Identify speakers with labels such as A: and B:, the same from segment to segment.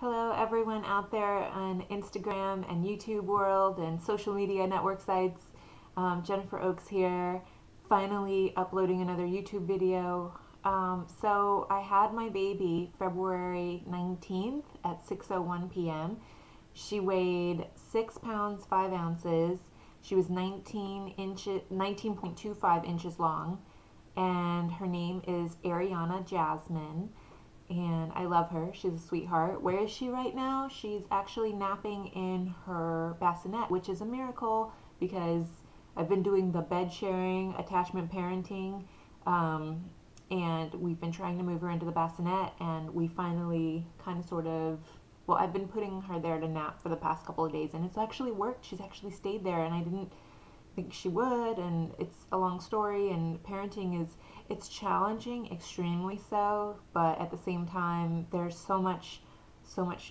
A: Hello, everyone out there on Instagram and YouTube world and social media network sites. Jennifer Oaks here, finally uploading another YouTube video. So I had my baby February 19th at 6:01 p.m. She weighed 6 pounds 5 ounces. She was 19.25 inches long, and her name is Ariana Jasmine, and I love her. She's a sweetheart. Where is she right now? She's actually napping in her bassinet, which is a miracle because I've been doing the bed sharing, attachment parenting, and we've been trying to move her into the bassinet, and we finally kind of sort of, well, I've been putting her there to nap for the past couple of days, and it's actually worked. She's actually stayed there, and I didn't think she would, and it's a long story, and parenting is, it's challenging, extremely so, but at the same time there's so much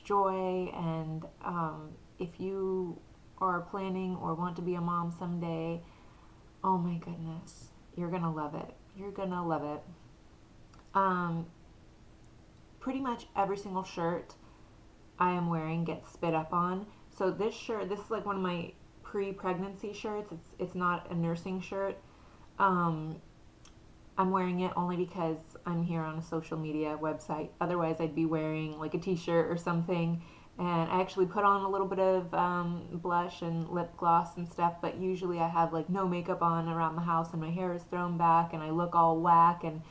A: joy. And if you are planning or want to be a mom someday, oh my goodness, you're gonna love it. You're gonna love it. um, Pretty much every single shirt I am wearing gets spit up on. So this shirt, this is like one of my pre-pregnancy shirts. It's not a nursing shirt. Um, I'm wearing it only because I'm here on a social media website. Otherwise, I'd be wearing like a t-shirt or something. And I actually put on a little bit of blush and lip gloss and stuff, but usually I have like no makeup on around the house, and my hair is thrown back and I look all whack. And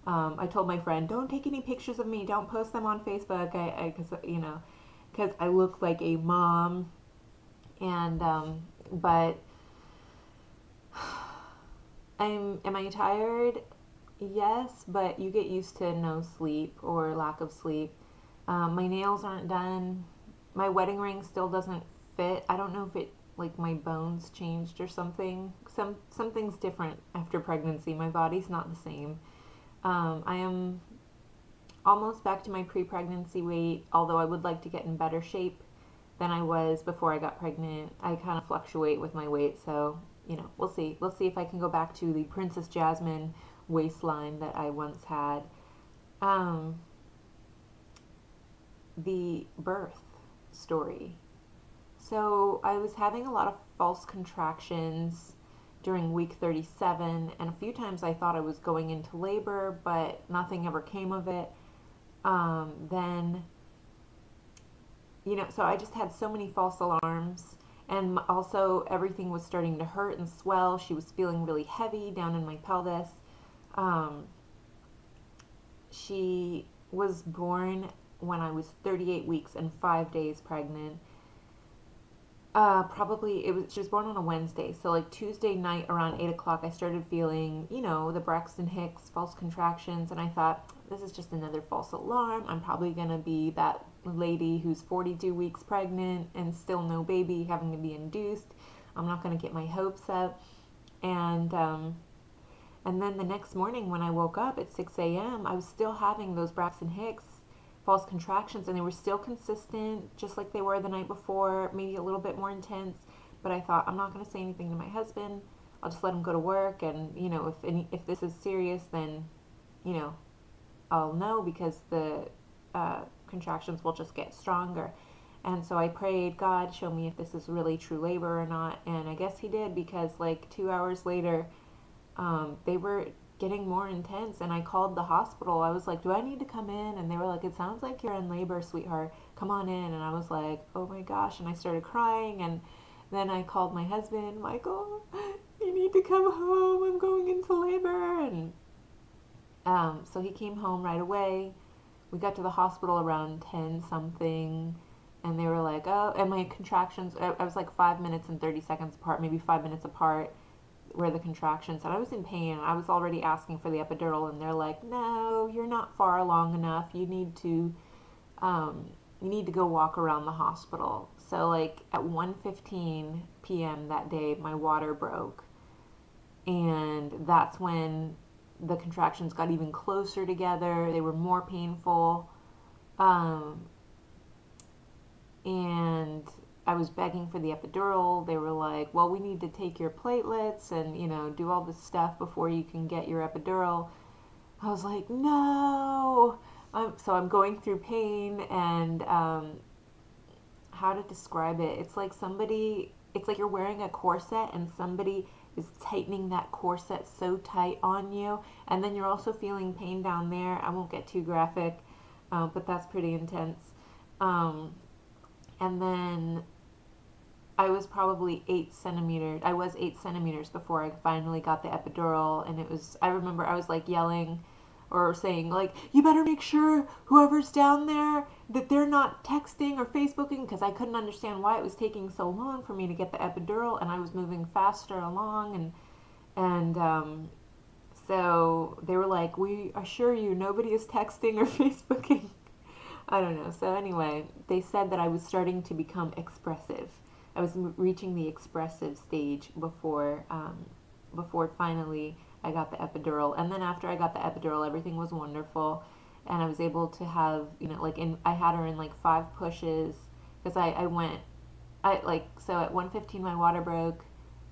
A: I told my friend, don't take any pictures of me, don't post them on Facebook, because I look like a mom. And but am I tired? Yes, but you get used to no sleep or lack of sleep. My nails aren't done. My wedding ring still doesn't fit. I don't know if it, like, my bones changed or something. Something's different after pregnancy. My body's not the same. I am almost back to my pre-pregnancy weight, although I would like to get in better shape than I was before I got pregnant. I kind of fluctuate with my weight, so we'll see. We'll see if I can go back to the Princess Jasmine waistline that I once had. Um, the birth story. So I was having a lot of false contractions during week 37, and a few times I thought I was going into labor, but nothing ever came of it. Then, so I just had so many false alarms, and also everything was starting to hurt and swell. She was feeling really heavy down in my pelvis. She was born when I was 38 weeks and 5 days pregnant. She was born on a Wednesday, so like Tuesday night around 8 o'clock, I started feeling, the Braxton Hicks false contractions, and I thought, this is just another false alarm. I'm probably going to be that lady who's 42 weeks pregnant and still no baby, having to be induced. I'm not going to get my hopes up. And then the next morning when I woke up at 6 a.m., I was still having those Braxton Hicks false contractions, and they were still consistent, just like they were the night before, maybe a little bit more intense. But I thought, I'm not going to say anything to my husband. I'll just let him go to work, and if this is serious, then I'll know, because the contractions will just get stronger. And so I prayed, God, show me if this is really true labor or not. And I guess he did, because like 2 hours later, they were getting more intense, and I called the hospital. I was like, do I need to come in? And they were like, it sounds like you're in labor, sweetheart, come on in. And I was like, oh my gosh, and I started crying. And then I called my husband, Michael, you need to come home, I'm going into labor. And so he came home right away. We got to the hospital around 10 something, and they were like, oh, and my contractions, I was like 5 minutes and 30 seconds apart, maybe 5 minutes apart, where the contractions, and I was in pain. I was already asking for the epidural, and they're like, no, you're not far along enough. You need to go walk around the hospital. So like at 1:15 p.m. that day, my water broke, and that's when the contractions got even closer together. They were more painful, and I was begging for the epidural. They were like, well, we need to take your platelets and, do all this stuff before you can get your epidural. I was like, no, So I'm going through pain, and how to describe it? It's like you're wearing a corset and somebody is tightening that corset so tight on you, and then you're also feeling pain down there. I won't get too graphic, but that's pretty intense. Um, and then I was probably 8 centimeters. I was 8 centimeters before I finally got the epidural, and it was. I remember I was like yelling, or saying like, "You better make sure whoever's down there that they're not texting or Facebooking," because I couldn't understand why it was taking so long for me to get the epidural, and I was moving faster along, and so they were like, "We assure you, nobody is texting or Facebooking." I don't know. So anyway, they said that I was starting to become expressive. I was reaching the expressive stage before finally I got the epidural. And then after I got the epidural, everything was wonderful, and I was able to have, I had her in like 5 pushes, because I went, I like, so at 1:15 my water broke.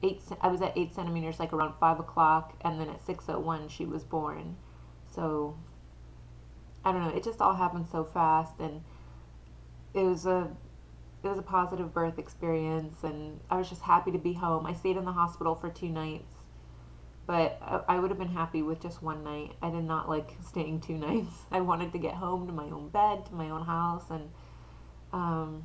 A: I was at 8 centimeters like around 5 o'clock, and then at 6:01 she was born. So I don't know, it just all happened so fast, and it was a it was a positive birth experience, and I was just happy to be home. I stayed in the hospital for 2 nights, but I would have been happy with just one night. I did not like staying 2 nights. I wanted to get home to my own bed, to my own house, and um,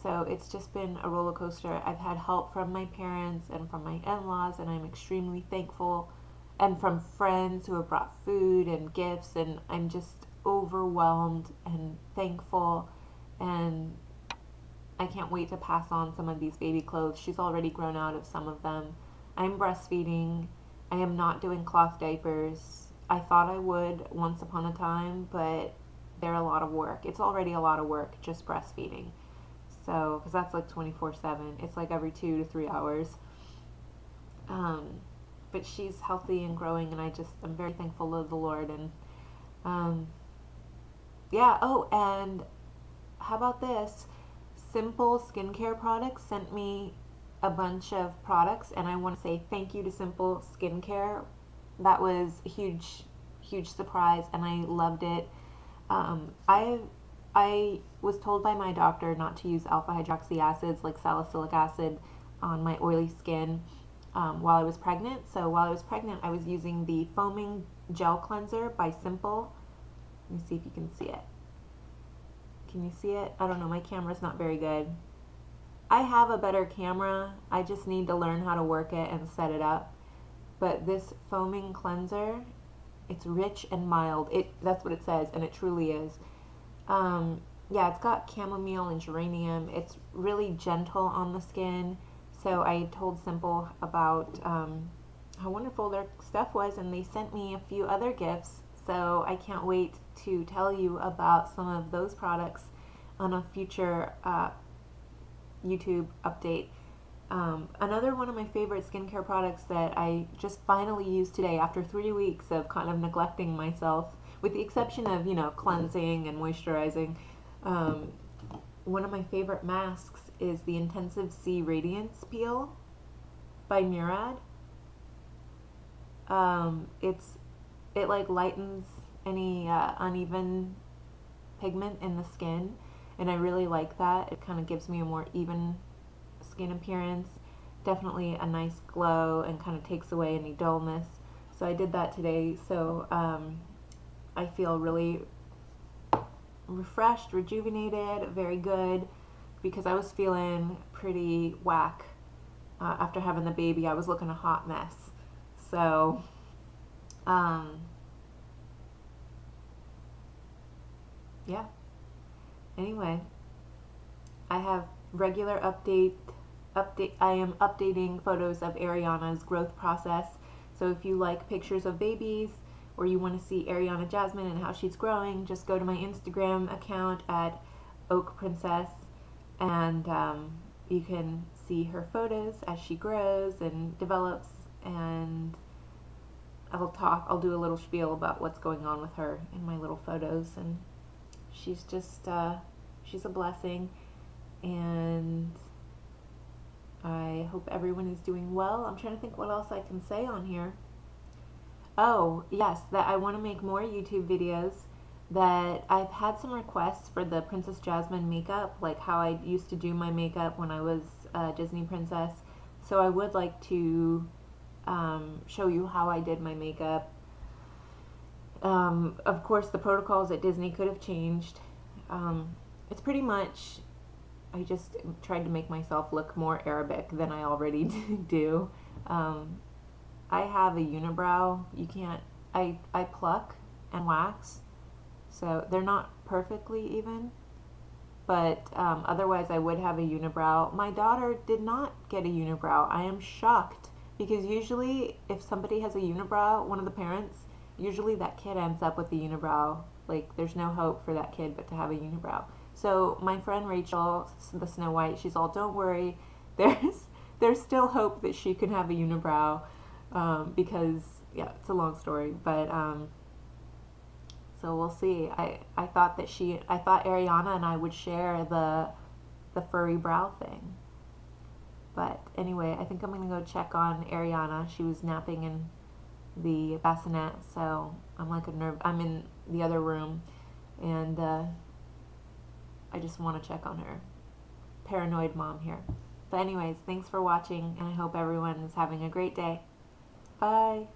A: so it's just been a roller coaster. I've had help from my parents and from my in-laws, and I'm extremely thankful, and from friends who have brought food and gifts, and I'm just overwhelmed and thankful, and I can't wait to pass on some of these baby clothes. She's already grown out of some of them. I'm breastfeeding. I am not doing cloth diapers. I thought I would once upon a time, but they're a lot of work. It's already a lot of work just breastfeeding. So, because that's like 24/7. It's like every 2 to 3 hours. Um, but she's healthy and growing, and I'm very thankful to the Lord. And um, yeah, oh, and how about this? Simple Skincare Products sent me a bunch of products, and I want to say thank you to Simple Skincare. That was a huge, huge surprise, and I loved it. I was told by my doctor not to use alpha hydroxy acids like salicylic acid on my oily skin while I was pregnant. So while I was pregnant, I was using the foaming gel cleanser by Simple. Let me see if you can see it. Can you see it? I don't know, my camera's not very good. I have a better camera. I just need to learn how to work it and set it up. But this foaming cleanser, it's rich and mild. That's what it says, and it truly is. Yeah, it's got chamomile and geranium. It's really gentle on the skin. So I told Simple about how wonderful their stuff was, and they sent me a few other gifts. So I can't wait to tell you about some of those products on a future YouTube update. Another one of my favorite skincare products that I just finally used today after 3 weeks of kind of neglecting myself, with the exception of, cleansing and moisturizing. One of my favorite masks is the Intensive C Radiance Peel by Murad. It like lightens any uneven pigment in the skin, and I really like that. It kind of gives me a more even skin appearance, definitely a nice glow, and kind of takes away any dullness. So I did that today. So I feel really refreshed, rejuvenated, very good, because I was feeling pretty whack after having the baby. I was looking a hot mess. So yeah. Anyway, I have regular update. I am updating photos of Ariana's growth process. So if you like pictures of babies, or you want to see Ariana Jasmine and how she's growing, just go to my Instagram account at Oak Princess, and you can see her photos as she grows and develops, and I'll do a little spiel about what's going on with her in my little photos, and she's just she's a blessing, and I hope everyone is doing well. I'm trying to think what else I can say on here. Oh, yes, that I want to make more YouTube videos. that I've had some requests for the Princess Jasmine makeup, like how I used to do my makeup when I was a Disney princess. So I would like to show you how I did my makeup. Of course, the protocols at Disney could have changed. It's pretty much, I just tried to make myself look more Arabic than I already do. I have a unibrow. You can't, I pluck and wax, so they're not perfectly even, but otherwise I would have a unibrow. My daughter did not get a unibrow. I am shocked, because usually if somebody has a unibrow, one of the parents, usually that kid ends up with a unibrow. Like, there's no hope for that kid but to have a unibrow. So my friend Rachel, the Snow White, she's all, don't worry, there's still hope that she can have a unibrow, because, yeah, it's a long story, but so we'll see. I thought Ariana and I would share the furry brow thing. But anyway, I think I'm gonna go check on Ariana. She was napping in the bassinet, so I'm in the other room, and I just want to check on her. Paranoid mom here. But anyways, thanks for watching, and I hope everyone is having a great day. Bye.